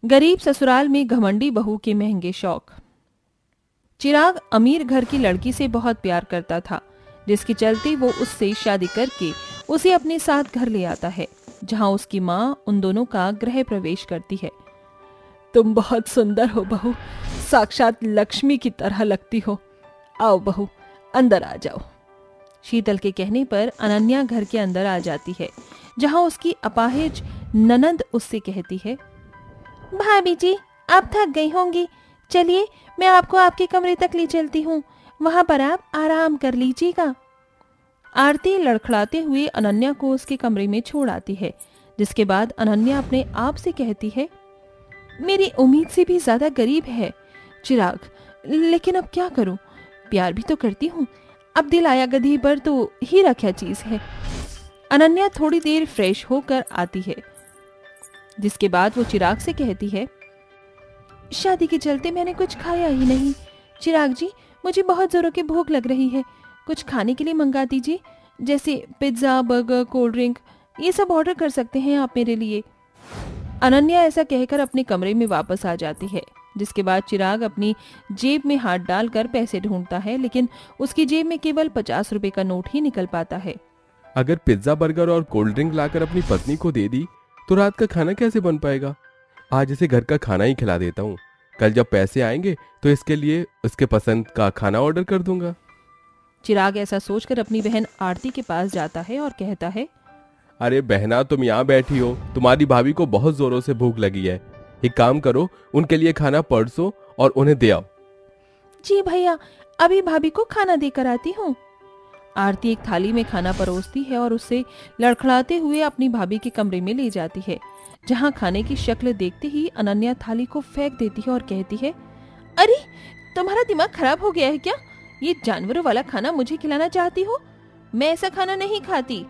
गरीब ससुराल में घमंडी बहू के महंगे शौक। चिराग अमीर घर की लड़की से बहुत प्यार करता था, जिसके चलते वो उससे शादी करके उसे अपने साथ घर ले आता है, जहां उसकी माँ उन दोनों का गृह प्रवेश करती है। तुम बहुत सुंदर हो बहू, साक्षात लक्ष्मी की तरह लगती हो। आओ बहू, अंदर आ जाओ। शीतल के कहने पर अनन्या घर के अंदर आ जाती है, जहां उसकी अपाहिज ननंद उससे कहती है, भाभी जी आप थक गई होंगी, चलिए मैं आपको आपके कमरे तक ले चलती हूँ, वहां पर आप आराम कर लीजिएगा। आरती लड़खड़ाते हुए अनन्या को उसके कमरे में छोड़ आती है, जिसके बाद अनन्या अपने आप से कहती है, मेरी उम्मीद से भी ज्यादा गरीब है चिराग, लेकिन अब क्या करूं, प्यार भी तो करती हूँ, अब दिल आया गधी पर तो हीरा क्या चीज है। अनन्या थोड़ी देर फ्रेश होकर आती है, जिसके बाद वो चिराग से कहती है, शादी के चलते मैंने कुछ खाया ही नहीं। चिराग जी मुझे बहुत जोरों की भूख लग रही है, कुछ खाने के लिए मंगा दीजिए, जैसे पिज्जा, बर्गर, कोल्ड ड्रिंक, ये सब ऑर्डर कर सकते हैं आप मेरे लिए। अनन्या ऐसा कहकर अपने कमरे में वापस आ जाती है, जिसके बाद चिराग अपनी जेब में हाथ डालकर पैसे ढूंढता है, लेकिन उसकी जेब में केवल 50 रुपए का नोट ही निकल पाता है। अगर पिज्जा, बर्गर और कोल्ड ड्रिंक लाकर अपनी पत्नी को दे दी तो रात का खाना कैसे बन पाएगा। आज इसे घर का खाना ही खिला देता हूँ, कल जब पैसे आएंगे तो इसके लिए उसके पसंद का खाना ऑर्डर कर दूंगा। चिराग ऐसा सोचकर अपनी बहन आरती के पास जाता है और कहता है, अरे बहना, तुम यहाँ बैठी हो, तुम्हारी भाभी को बहुत जोरों से भूख लगी है, एक काम करो, उनके लिए खाना परसो और उन्हें दे आओ। जी भैया, अभी भाभी को खाना देकर आती हूँ। आरती एक थाली में खाना परोसती है और उससे लड़खड़ाते हुए अपनी भाभी के कमरे में ले जाती है, जहाँ खाने की शक्ल देखते ही अनन्या थाली को फेंक देती है और कहती है, अरे तुम्हारा दिमाग खराब हो गया है क्या, ये जानवरों वाला खाना मुझे खिलाना चाहती हो? मैं ऐसा खाना नहीं खाती,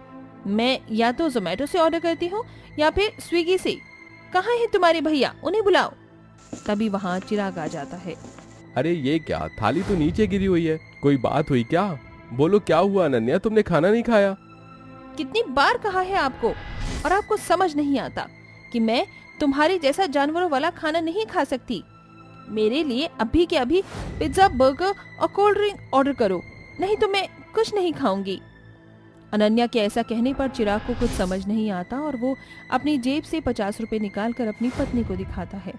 मैं या तो जोमेटो से ऑर्डर करती हूँ या फिर स्विगी से। कहाँ है तुम्हारे भैया, उन्हें बुलाओ। तभी वहाँ चिराग आ जाता है। अरे ये क्या, थाली तो नीचे गिरी हुई है, कोई बात हुई क्या? बोलो क्या हुआ अनन्या, तुमने खाना नहीं खाया? कितनी बार कहा है आपको, और आपको समझ नहीं आता कि मैं तुम्हारे जैसा जानवरों वाला खाना नहीं खा सकती। मेरे लिए अभी के अभी पिज्जा, बर्गर और कोल्ड ड्रिंक ऑर्डर करो, नहीं तो मैं कुछ नहीं खाऊंगी। अनन्या के ऐसा कहने पर चिराग को कुछ समझ नहीं आता और वो अपनी जेब से 50 रुपए निकाल कर अपनी पत्नी को दिखाता है।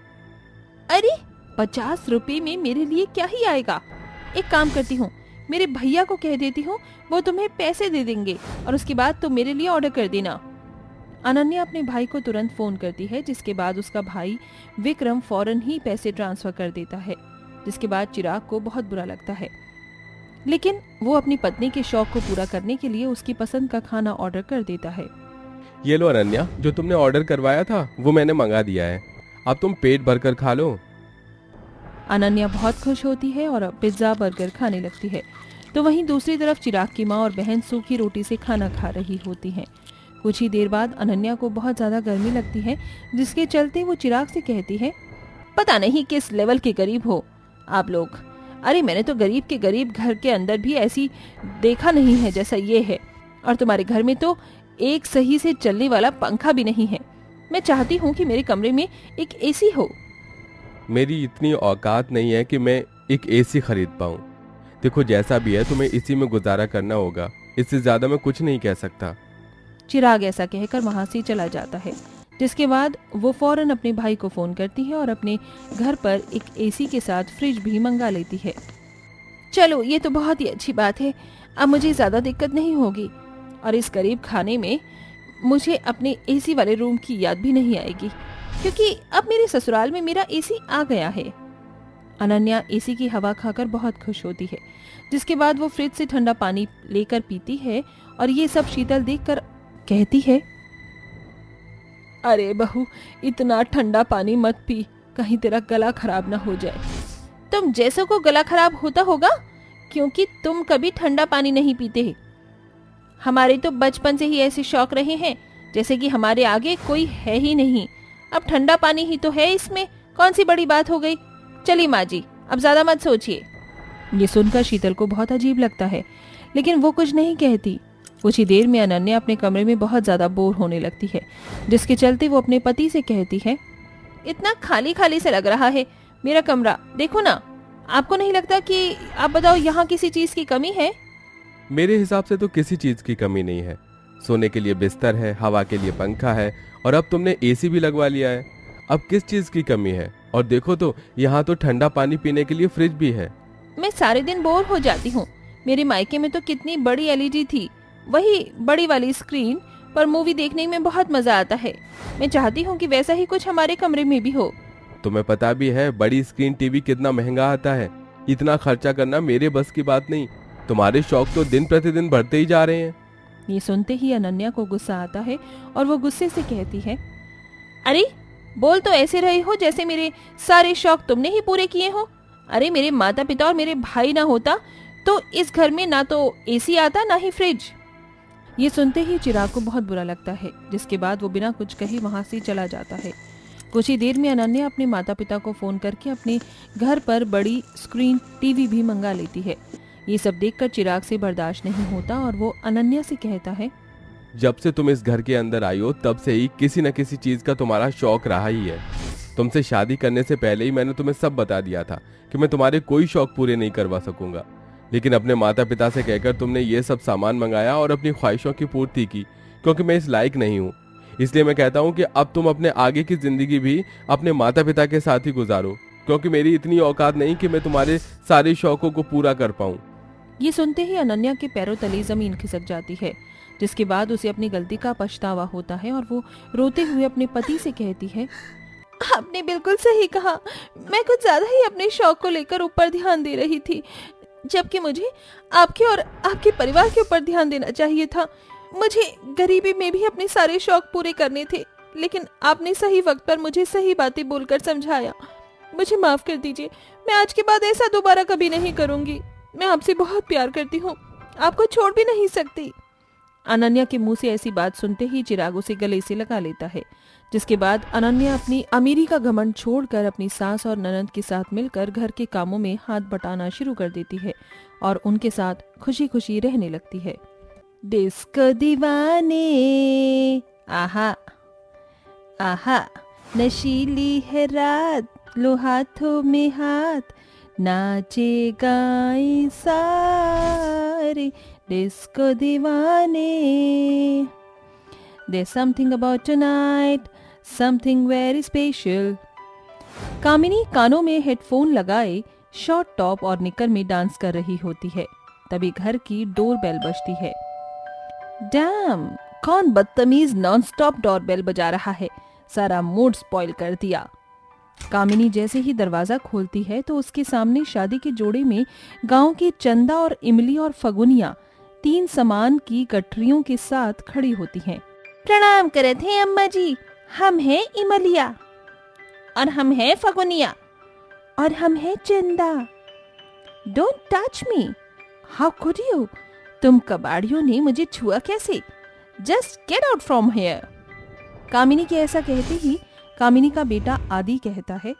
अरे 50 रुपए में मेरे लिए क्या ही आएगा, एक काम करती हूँ, मेरे भैया को कह देती हूँ, वो तुम्हें पैसे दे देंगे और उसके बाद तुम मेरे लिए ऑर्डर कर देना। अनन्या अपने भाई को तुरंत फोन करती है, जिसके बाद उसका भाई विक्रम फौरन ही पैसे ट्रांसफर कर देता है, जिसके बाद चिराग को बहुत बुरा लगता है, लेकिन वो अपनी पत्नी के शौक को पूरा करने के लिए उसकी पसंद का खाना ऑर्डर कर देता है। ये लो अनन्या, जो तुमने ऑर्डर करवाया था वो मैंने मंगा दिया है, अब तुम पेट भरकर खा लो। अनन्या बहुत खुश होती है और पिज्जा, बर्गर खाने लगती है, तो वहीं दूसरी तरफ चिराग की माँ और बहन सूखी रोटी से खाना खा रही होती हैं। कुछ ही देर बाद अनन्या को बहुत ज्यादा गर्मी लगती है, जिसके चलते वो चिराग से कहती है, पता नहीं किस लेवल के गरीब हो आप लोग। अरे मैंने तो गरीब के गरीब घर के अंदर भी ऐसी देखा नहीं है जैसा ये है, और तुम्हारे घर में तो एक सही से चलने वाला पंखा भी नहीं है। मैं चाहती हूँ कि मेरे कमरे में एक एसी हो। मेरी इतनी औकात नहीं है कि मैं एक एसी खरीद पाऊँ। देखो जैसा भी है तुम्हें इसी में गुजारा करना होगा, इससे ज्यादा मैं कुछ नहीं कह सकता। चिराग ऐसा कहकर वहां से चला जाता है, जिसके बाद वो फौरन अपने भाई को फोन करती है और अपने घर पर एक एसी के साथ फ्रिज भी मंगा लेती है। चलो ये तो बहुत ही अच्छी बात है, अब मुझे ज्यादा दिक्कत नहीं होगी और इस गरीब खाने में मुझे अपने एसी वाले रूम की याद भी नहीं आएगी, क्योंकि अब मेरे ससुराल में मेरा एसी आ गया है। अनन्या एसी की हवा खाकर बहुत खुश होती है, जिसके बाद वो फ्रिज से ठंडा पानी लेकर पीती है और ये सब शीतल देखकर कहती है, अरे बहू इतना ठंडा पानी मत पी, कहीं तेरा गला खराब ना हो जाए। तुम जैसों को गला खराब होता होगा क्योंकि तुम कभी ठंडा पानी नहीं पीते। हमारे तो बचपन से ही ऐसे शौक रहे हैं जैसे कि हमारे आगे कोई है ही नहीं। अब ठंडा पानी ही तो है, इसमें कौन सी बड़ी बात हो गई। चलिए माँ जी, अब ज्यादा मत सोचिए। ये सुनकर शीतल को बहुत अजीब लगता है, लेकिन वो कुछ नहीं कहती। कुछ ही देर में अनन्या अपने कमरे में बहुत ज्यादा बोर होने लगती है, जिसके चलते वो अपने पति से कहती है, इतना खाली खाली से लग रहा है मेरा कमरा, देखो ना। आपको नहीं लगता कि, आप बताओ, यहाँ किसी चीज की कमी है? मेरे हिसाब से तो किसी चीज की कमी नहीं है। सोने के लिए बिस्तर है, हवा के लिए पंखा है, और अब तुमने एसी भी लगवा लिया है। अब किस चीज की कमी है? और देखो तो यहाँ तो ठंडा पानी पीने के लिए फ्रिज भी है। मैं सारे दिन बोर हो जाती हूँ। मेरे मायके में तो कितनी बड़ी एलईडी थी, वही बड़ी वाली स्क्रीन पर मूवी देखने में बहुत मजा आता है। मैं चाहती हूँ कि वैसा ही कुछ हमारे कमरे में भी हो। तुम्हें पता भी है बड़ी स्क्रीन टीवी कितना महंगा आता है। इतना खर्चा करना मेरे बस की बात नहीं। तुम्हारे शौक तो दिन प्रतिदिन बढ़ते ही जा रहे हैं। ये सुनते ही अनन्या को गुस्सा आता है और वो गुस्से से कहती है, अरे बोल तो ऐसे रहे हो जैसे मेरे सारे शौक तुमने ही पूरे किए हो। अरे मेरे माता पिता और मेरे भाई ना होता तो इस घर में ना तो एसी आता ना ही फ्रिज। ये सुनते ही चिराग को बहुत बुरा लगता है, जिसके बाद वो बिना कुछ कहे वहां से चला जाता है। कुछ ही देर में अनन्या अपने माता पिता को फोन करके अपने घर पर बड़ी स्क्रीन टीवी भी मंगा लेती है। ये सब देखकर चिराग से बर्दाश्त नहीं होता और वो अनन्या से कहता है, जब से तुम इस घर के अंदर आई हो तब से ही किसी न किसी चीज का तुम्हारा शौक रहा ही है। तुमसे शादी करने से पहले ही मैंने तुम्हें सब बता दिया था कि मैं तुम्हारे कोई शौक पूरे नहीं करवा सकूंगा, लेकिन अपने माता पिता से कहकर तुमने ये सब सामान मंगाया और अपनी ख्वाहिशों की पूर्ति की, क्योंकि मैं इस लायक नहीं हूँ। इसलिए मैं कहता हूँ कि अब तुम अपने आगे की जिंदगी भी अपने माता पिता के साथ ही गुजारो, क्योंकि मेरी इतनी औकात नहीं कि मैं तुम्हारे सारे शौकों को पूरा कर पाऊँ। ये सुनते ही अनन्या के पैरों तले जमीन खिसक जाती है, जिसके बाद उसे अपनी गलती का पछतावा होता है और वो रोते हुए अपने पति से कहती है, आपने बिल्कुल सही कहा, मैं कुछ ज्यादा ही अपने शौक को लेकर ऊपर ध्यान दे रही थी, जबकि मुझे आपके और आपके परिवार के ऊपर ध्यान देना चाहिए था। मुझे गरीबी में भी अपने सारे शौक पूरे करने थे, लेकिन आपने सही वक्त पर मुझे सही बातें बोलकर समझाया। मुझे माफ कर दीजिए, मैं आज के बाद ऐसा दोबारा कभी नहीं करूंगी। मैं आपसे बहुत प्यार करती हूँ, आपको छोड़ भी नहीं सकती। अनन्या के मुंह से ऐसी बात सुनते ही चिराग उसे गले से लगा लेता है, जिसके बाद अनन्या अपनी अमीरी का घमंड छोड़कर अपनी सास और ननद के साथ मिलकर घर के कामों में हाथ बटाना शुरू कर देती है और उनके साथ खुशी खुशी रहने लगती है। डिस्को दीवाने, आहा आहा, नशीली है रात, लो हाथों में हाथ, नाचे गाए सारे डिस्को दीवाने। There's something about tonight, something very special. कामिनी कानों में हेडफोन लगाए शॉर्ट टॉप और निकर में डांस कर रही होती है। तभी घर की डोरबेल बजती है। डैम, कौन बदतमीज नॉनस्टॉप डोरबेल बजा रहा है, सारा मूड स्पॉइल कर दिया। कामिनी जैसे ही दरवाजा खोलती है तो उसके सामने शादी के जोड़े में गांव की चंदा और इमली और फगुनिया 3 समान की गठरियों के साथ खड़ी होती हैं। प्रणाम करे थे अम्मा जी, हम हैं इमलिया और हम हैं फगुनिया और हम हैं Chanda. Don't touch me, how could you, तुम कबाड़ियों ने मुझे छुआ कैसे, just get out from here. Kamini के ऐसा कहते ही कामिनी का बेटा आदि कहता है,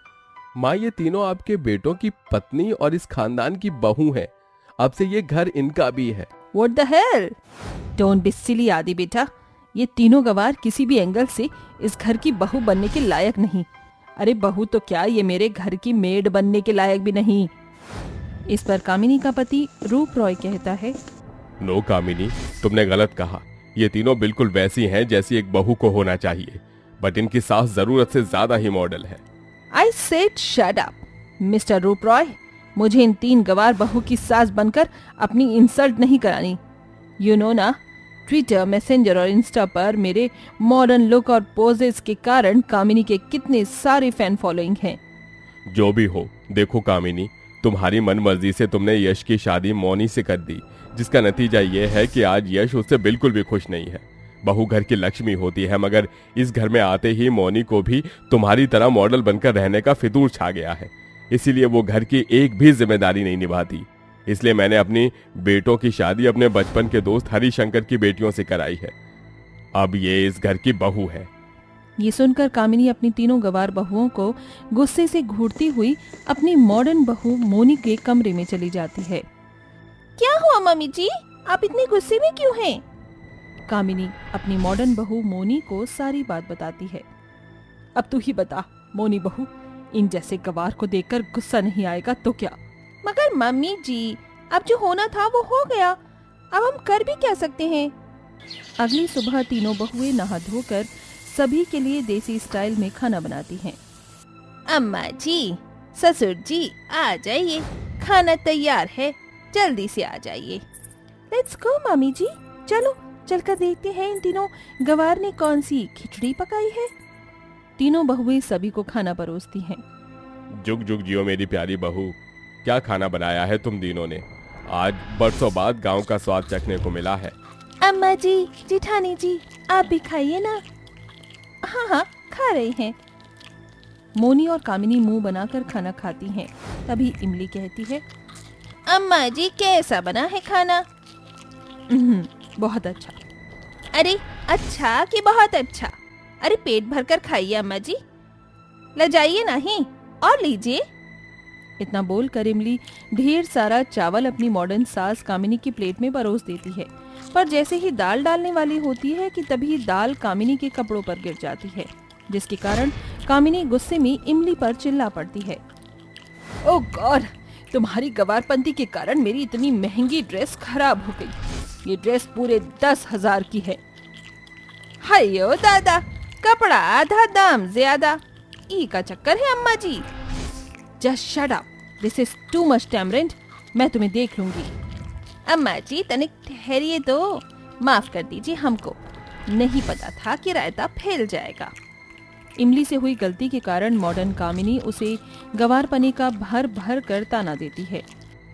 माँ ये तीनों आपके बेटों की पत्नी और इस खानदान की बहू हैं। अब से ये घर इनका भी है। What the hell? Don't be silly आदि बेटा, ये तीनों गवार किसी भी एंगल से इस घर की बहू बनने के लायक नहीं। अरे बहू तो क्या, ये मेरे घर की मेड बनने के लायक भी नहीं। इस पर कामिनी का पति रूप रॉय कहता है, नो कामिनी, तुमने गलत कहा। ये तीनों बिल्कुल वैसी हैं जैसी एक बहू को होना चाहिए, बट इनकी सास जरूरत से ज्यादा ही मॉडल है। I said shut up, mister रूप रॉय, मुझे इन 3 गवार बहू की सास बनकर अपनी इंसल्ट नहीं करानी। यू नो ना, ट्विटर, मैसेंजर और इंस्टा पर मेरे मॉडर्न लुक और पोजेस के कारण कामिनी के कितने सारे फैन फॉलोइंग हैं। जो भी हो, देखो कामिनी, तुम्हारी मन मर्जी से तुमने यश की शादी मौनी से कर दी, जिसका नतीजा ये है कि आज यश उससे बिल्कुल भी खुश नहीं है। बहू घर की लक्ष्मी होती है, मगर इस घर में आते ही मौनी को भी तुम्हारी तरह मॉडल बनकर रहने का फितूर छा गया है। इसीलिए वो घर की एक भी जिम्मेदारी नहीं निभाती। इसलिए मैंने अपनी बेटों की शादी अपने बचपन के दोस्त हरिशंकर की बेटियों से कराई है। अब ये इस घर की बहू है। ये सुनकर कामिनी अपनी तीनों गवार बहुओं को गुस्से से घूरती हुई अपनी मॉडर्न बहू मोनी के कमरे में चली जाती है। क्या हुआ मम्मी जी, आप इतने गुस्से में क्यों हैं? कामिनी अपनी मॉडर्न बहू मोनी को सारी बात बताती है। अब तू ही बता, मोनी बहू, इन जैसे गवार को देखकर गुस्सा नहीं आएगा तो क्या। मगर मम्मी जी, अब जो होना था वो हो गया, अब हम कर भी क्या सकते हैं। अगली सुबह तीनों बहुएं नहा धोकर सभी के लिए देसी स्टाइल में खाना बनाती हैं। अम्मा जी, ससुर जी, आ जाइए, खाना तैयार है, जल्दी से आ जाइए। लेट्स गो मम्मी जी, चलो चलकर देखते हैं इन तीनों गवार ने कौन सी खिचड़ी पकाई है। तीनों बहुएं सभी को खाना परोसती हैं। जुग जुग जियो मेरी प्यारी बहू, क्या खाना बनाया है तुम तीनों ने। आज बरसों बाद गांव का स्वाद चखने को मिला है। अम्मा जी, जिठानी जी, आप भी खाइए ना। हाँ हाँ, खा रहे हैं। मोनी और कामिनी मुंह बनाकर खाना खाती हैं। तभी इमली कहती है, अम्मा जी कैसा बना है खाना। बहुत अच्छा। अरे अच्छा कि बहुत अच्छा। अरे पेट भरकर खाइए अम्मा जी, लजाइए नहीं, और लीजिए। इतना बोलकर इमली ढेर सारा चावल अपनी मॉडर्न सास कामिनी की प्लेट में परोस देती है। पर जैसे ही दाल डालने वाली होती है कि तभी दाल कामिनी के कपड़ों पर गिर जाती है, जिसके कारण कामिनी गुस्से में इमली पर चिल्ला पड़ती है। ओह गॉड, तुम्हारी गवारपंती के कारण मेरी इतनी महंगी ड्रेस खराब हो गई। ये ड्रेस पूरे 10,000 की है। हायो दादा, कपड़ा आधा दाम ज्यादा, ई का चक्कर है अम्मा जी। Just shut up, this is too much tamarind, मैं तुम्हें देख लूंगी। अम्मा जी तनिक ठहरिए तो, माफ कर दीजिए, हमको नहीं पता था कि रायता फैल जाएगा। इमली से हुई गलती के कारण मॉडर्न कामिनी उसे गवारपने का भर भर कर ताना देती है।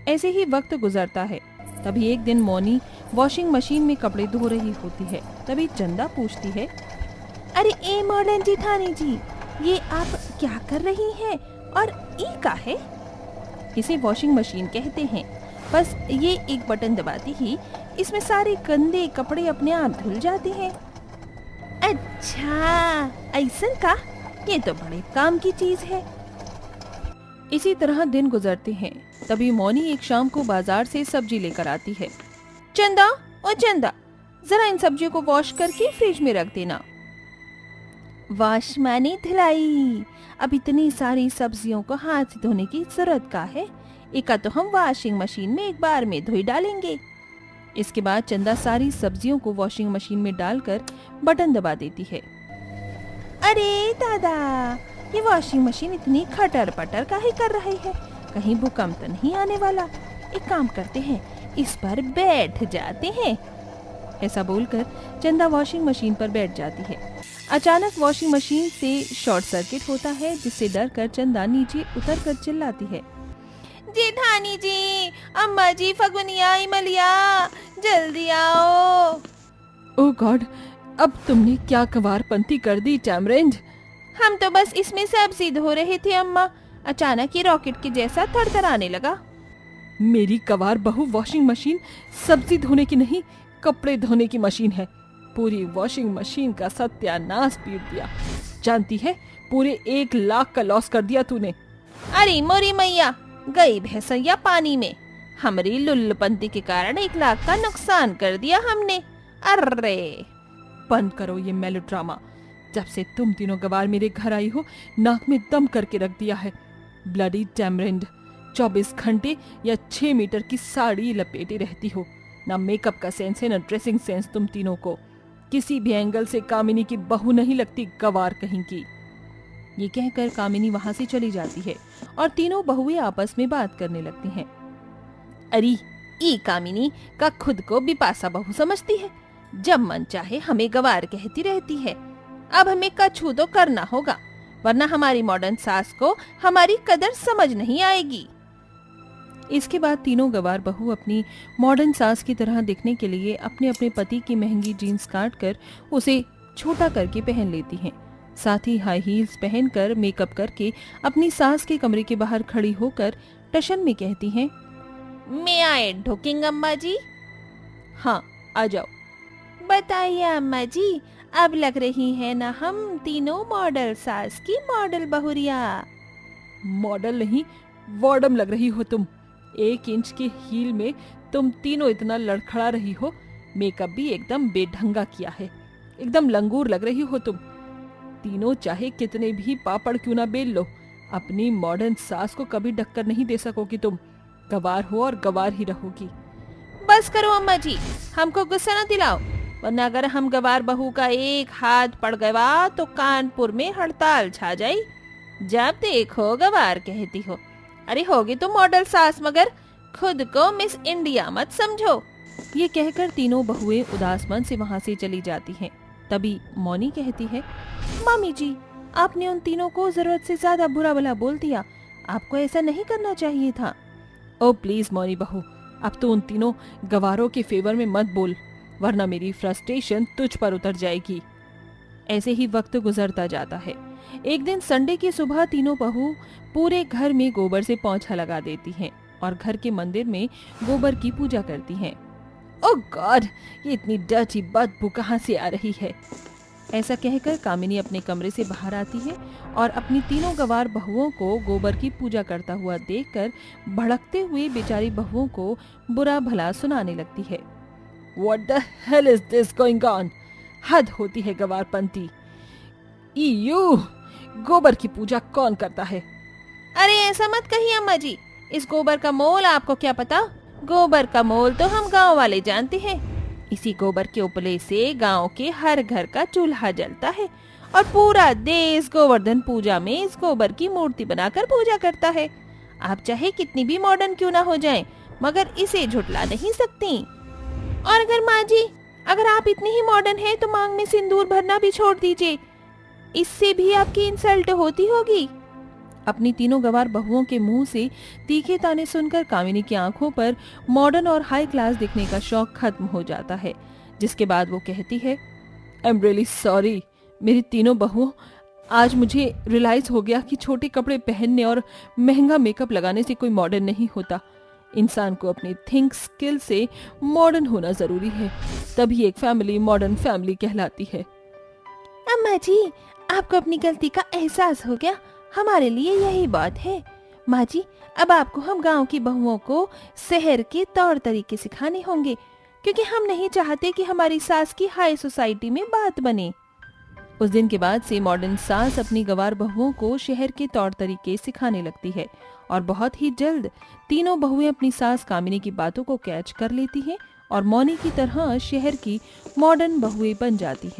ऐसे ही वक्त गुजरता है। तभी एक दिन मोनी वॉशिंग मशीन में कपड़े धो रही होती है। तभी चंदा पूछती है, अरे ए मॉडर्न जिठानी जी, ये आप क्या कर रही हैं और ई का है? इसे वॉशिंग मशीन कहते हैं। बस ये एक बटन दबाती ही इसमें सारे गंदे कपड़े अपने आप धुल जाते हैं। अच्छा, ऐसन का? ये तो बड़े काम की चीज है। इसी तरह दिन गुजरते हैं। तभी मौनी एक शाम को बाजार से सब्जी लेकर आती है। चंदा, ओ चंदा, जरा इन सब्जियों को वॉश करके फ्रिज में रख देना। वॉश माने धुलाई। अब इतनी सारी सब्जियों को हाथ से धोने की जरूरत का है? इका तो हम वॉशिंग मशीन में एक बार में धोई डालेंगे। इसके बाद चंदा सारी सब्जियों को वॉशिंग मशीन में डालकर बटन दबा देती है। अरे दादा, ये वॉशिंग मशीन इतनी खटर पटर काहे कर रही है? कहीं भूकंप तो नहीं आने वाला? एक काम करते हैं, इस पर बैठ जाते हैं। ऐसा बोलकर चंदा वॉशिंग मशीन पर बैठ जाती है। अचानक वॉशिंग मशीन से शॉर्ट सर्किट होता है, जिससे डरकर चंदा नीचे उतरकर चिल्लाती है, जेठानी जी, अम्मा जी, फगुनिया, इमलिया, जल्दी आओ। ओह गॉड, अब तुमने क्या गवारपंती कर दी टैमरिंड? हम तो बस इसमें सब्जी धो रहे थे अम्मा, अचानक ये रॉकेट के जैसा थरथराने लगा। मेरी गवार बहू वॉशिंग मशीन सब्जी धोने की नहीं, कपड़े धोने की मशीन है। पूरी वॉशिंग मशीन का सत्यानाश पीट दिया। जानती है, पूरे 1 लाख का लॉस कर दिया तूने। अरे मोरी मैया, गई भैंसैया पानी में। हमारी लुल्लपंती के कारण 1 लाख का नुकसान कर दिया हमने। अरे बंद करो ये मेलोड्रामा। जब से तुम तीनों गवार मेरे घर आई हो, नाक में दम करके रख दिया है। ब्लडी टैमरिंड, 24 घंटे या 6 मीटर की साड़ी लपेटे रहती हो। ना मेकअप का सेंस है, ना ड्रेसिंग सेंस तुम तीनों को। किसी भी एंगल से कामिनी की बहू नहीं लगती, गवार कहीं की। ये कहकर कामिनी वहां से चली जाती है और तीनों बहुएं आपस में बात करने लगती हैं। अरे ई कामिनी का खुद को बिपाशा बहू समझती है, जब मन चाहे हमें गवार कहती रहती है। अब हमें कछू तो करना होगा, वरना हमारी मॉडर्न सास को हमारी कदर समझ नहीं आएगी। इसके बाद तीनों गवार बहू अपनी मॉडर्न सास की तरह दिखने के लिए अपने अपने पति की महंगी जीन्स काट कर उसे छोटा करके पहन लेती हैं। साथ ही हाई हील्स पहनकर मेकअप करके अपनी सास के कमरे के बाहर खड़ी होकर टशन में कहती हैं, मैं आए ढोकिंग अम्मा जी? हाँ, आ जाओ। बताइए अम्मा जी, अब लग रही है ना हम तीनों मॉडल सास की मॉडल बहुरिया। मॉडल नहीं, वॉर्डम लग रही हो तुम। 1 इंच के हील में तुम तीनों इतना लड़खड़ा रही हो। मेकअप भी एकदम बेढंगा किया है, एकदम लंगूर लग रही हो तुम। तीनों चाहे कितने भी पापड़ क्यों ना बेल लो, अपनी मॉडर्न सास को कभी टक्कर नहीं दे सकोगी तुम। गवार हो और गवार ही रहोगी। बस करो अम्मा जी, हमको गुस्सा न दिलाओ, वरना अगर हम गवार बहू का एक हाथ पड़ गया तो कानपुर में हड़ताल छा जाई। जब देखो गवार कहती हो। अरे होगी तो मॉडल सास, मगर खुद को मिस इंडिया मत समझो। ये कहकर तीनों बहुएं उदास मन से वहाँ से चली जाती हैं। तभी मौनी कहती है, मामी जी, आपने उन तीनों को जरूरत से ज्यादा बुरा भला बोल दिया, आपको ऐसा नहीं करना चाहिए था। ओ प्लीज मौनी बहू, अब तो उन तीनों गवारों के फेवर में मत बोल, वरना मेरी फ्रस्ट्रेशन तुझ पर उतर जाएगी। ऐसे ही वक्त गुजरता जाता है। एक दिन संडे की सुबह तीनों बहू पूरे घर में गोबर से पोंछा लगा देती हैं और घर के मंदिर में गोबर की पूजा करती हैं। ओह गॉड, ये इतनी डर्टी बदबू कहाँ से आ रही है? ऐसा कहकर कामिनी अपने कमरे से बाहर आती है और अपनी तीनों गवार बहुओं को गोबर की पूजा करता हुआ देखकर भड़कते हुए बेचारी बहुओं को बुरा भला सुनाने लगती है। What the hell is this going on? हद होती है गवारपंती। ईयू, गोबर की पूजा कौन करता है? अरे ऐसा मत कहिए अम्मा जी, इस गोबर का मोल आपको क्या पता? गोबर का मोल तो हम गांव वाले जानते हैं। इसी गोबर के उपले से गांव के हर घर का चूल्हा जलता है और पूरा देश गोवर्धन पूजा में इस गोबर की मूर्ति बनाकर पूजा करता है। आप चाहे कितनी भी मॉडर्न क्यों ना हो जाएं, मगर इसे झुटला नहीं सकती। और अगर माँ जी, अगर आप इतनी ही मॉडर्न हैं तो मांग में सिंदूर भरना भी छोड़ दीजिए, इससे भी आपकी इंसल्ट होती होगी। अपनी तीनों गवार बहुओं के मुंह से तीखे ताने सुनकर कामिनी की आंखों पर मॉडर्न और हाई क्लास दिखने का शौक खत्म हो जाता है, जिसके बाद वो कहती है, आई एम रियली सॉरी मेरी तीनों बहुओं, आज मुझे रियलाइज हो गया कि छोटे कपड़े पहनने और महंगा मेकअप लगाने से कोई मॉडर्न नहीं होता। इंसान को अपनी थिंक स्किल से मॉडर्न होना जरूरी है, तभी एक फैमिली मॉडर्न फैमिली कहलाती है। अम्मा जी, आपको अपनी गलती का एहसास हो गया, हमारे लिए यही बात है। माँ जी, अब आपको हम गांव की बहुओं को शहर के तौर तरीके सिखाने होंगे, क्योंकि हम नहीं चाहते कि हमारी सास की हाई सोसाइटी में बात बने। उस दिन के बाद से मॉडर्न सास अपनी गवार बहुओं को शहर के तौर तरीके सिखाने लगती है और बहुत ही जल्द तीनों बहुएं अपनी सास कामिनी की बातों को कैच कर लेती हैं और मौनी की तरह शहर की मॉडर्न बहुएं बन जाती हैं।